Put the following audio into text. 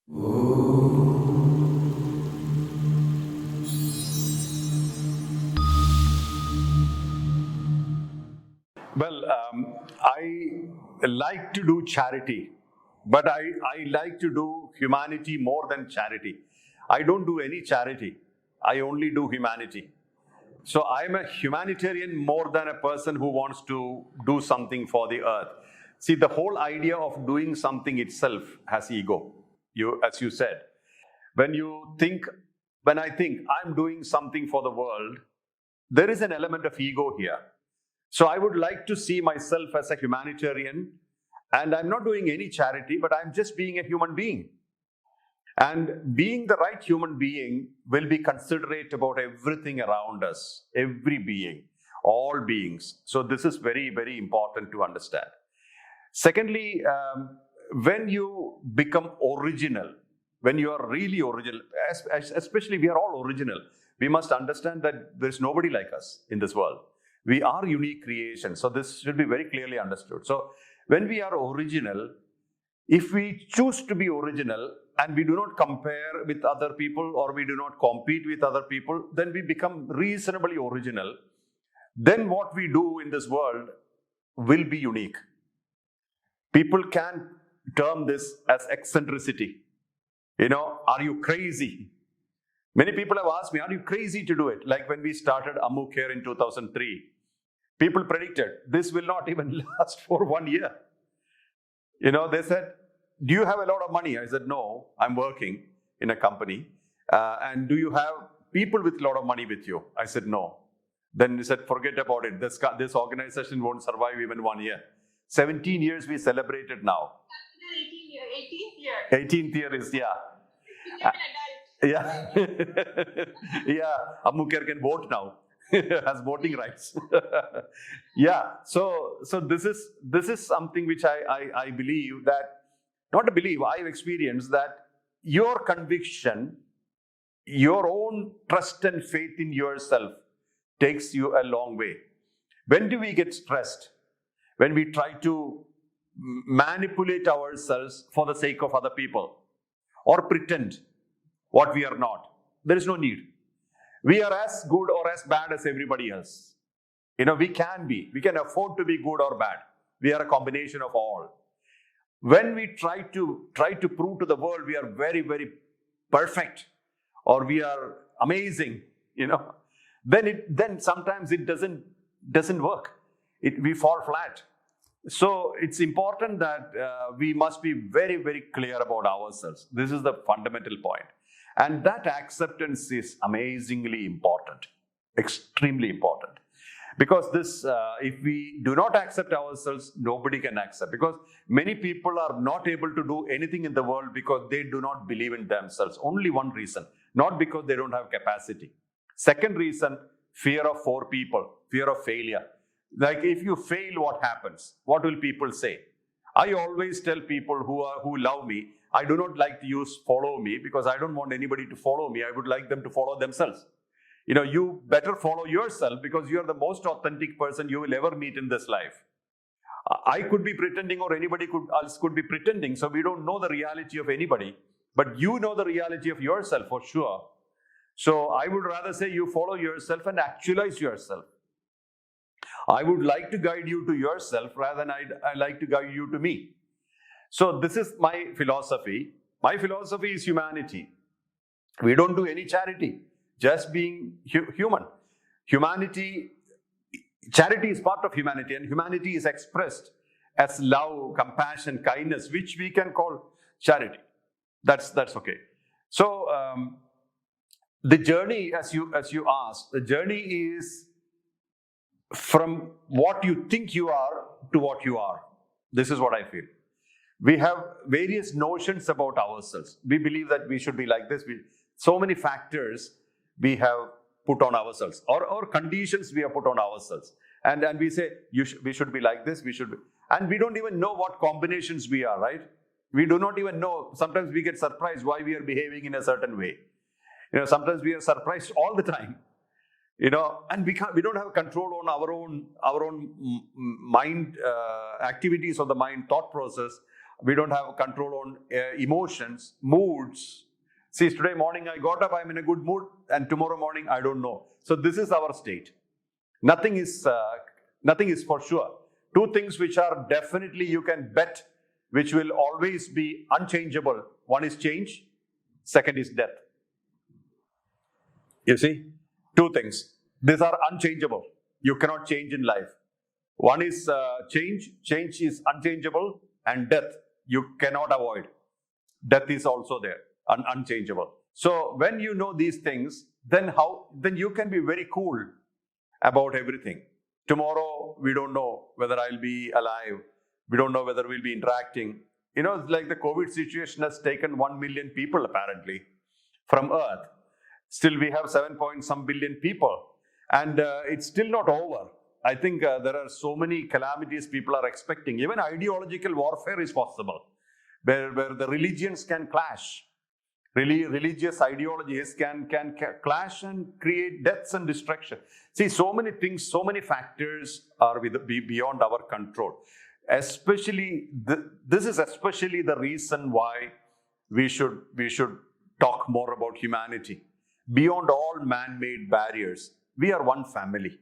Well, I like to do charity, but I like to do humanity more than charity. I don't do any charity, I only do humanity. So I'm a humanitarian more than a person who wants to do something for the earth. See, the whole idea of doing something itself has ego, as you said. When you think, when I think I'm doing something for the world, there is an element of ego here. So I would like to see myself as a humanitarian, and I'm not doing any charity, but I'm just being a human being. And being the right human being will be considerate about everything around us, every being, all beings. So this is very, very important to understand. Secondly, when you become original, when you are really original, especially we are all original, we must understand that there's nobody like us in this world. We are unique creations. So this should be very clearly understood. So when we are original, if we choose to be original and we do not compare with other people or we do not compete with other people, then we become reasonably original. Then what we do in this world will be unique. People can term this as eccentricity. Are you crazy? Many people have asked me, are you crazy to do it? Like when we started Ammucare in 2003, people predicted this will not even last for 1 year. They said, do you have a lot of money? I said, no, I'm working in a company. And do you have people with a lot of money with you? I said, no. Then they said, forget about it. This organization won't survive even 1 year. 17 years we celebrated now. 18th year. 18th year is, yeah. Yeah. Yeah. Ammucare can vote now. Has voting rights. Yeah. So this is something which I believe that, not to believe, I've experienced that your conviction, your own trust and faith in yourself takes you a long way. When do we get stressed? When we try to manipulate ourselves for the sake of other people or pretend what we are not. There is no need. We are as good or as bad as everybody else. We can afford to be good or bad. We are a combination of all. When we try to prove to the world we are very, very perfect or we are amazing, then sometimes it doesn't work. We fall flat. So it's important that we must be very, very clear about ourselves. This is the fundamental point. And that acceptance is amazingly important, extremely important. Because if we do not accept ourselves, nobody can accept. Because many people are not able to do anything in the world because they do not believe in themselves. Only one reason, not because they don't have capacity. Second reason, fear of fear of failure. Like if you fail, what happens? What will people say? I always tell people who love me, I do not like to use follow me because I don't want anybody to follow me. I would like them to follow themselves. You better follow yourself because you are the most authentic person you will ever meet in this life. I could be pretending or anybody else could be pretending. So we don't know the reality of anybody, but you know the reality of yourself for sure. So I would rather say you follow yourself and actualize yourself. I would like to guide you to yourself rather than I like to guide you to me. So this is my philosophy. My philosophy is humanity. We don't do any charity, just being human. Charity is part of humanity, and humanity is expressed as love, compassion, kindness, which we can call charity. That's okay. So the journey, as you asked, the journey is from what you think you are to what you are. This is what I feel. We have various notions about ourselves. We believe that we should be like this. So many factors we have put on ourselves, or conditions we have put on ourselves. And we say, we should be like this, we should be. And we don't even know what combinations we are, right? We do not even know. Sometimes we get surprised why we are behaving in a certain way. Sometimes we are surprised all the time. And we don't have control on our own mind activities of the mind, thought process. We don't have control on emotions, moods. See, today morning I got up, I'm in a good mood, and tomorrow morning I don't know. So this is our state. Nothing is for sure. Two things which are definitely you can bet, which will always be unchangeable. One is change, second is death. You see, two things. These are unchangeable. You cannot change in life. One is change. Change is unchangeable, and death you cannot avoid. Death is also there, unchangeable. So when you know these things, then you can be very cool about everything. Tomorrow we don't know whether I'll be alive. We don't know whether we'll be interacting. You know, like the COVID situation has taken 1 million people apparently from Earth. Still we have 7 point some billion people, and it's still not over. I think there are so many calamities people are expecting. Even ideological warfare is possible, where the religions can clash. Religious ideologies can clash and create deaths and destruction. See, so many things, so many factors are beyond our control. Especially, this is especially the reason why we should talk more about humanity. Beyond all man-made barriers, we are one family.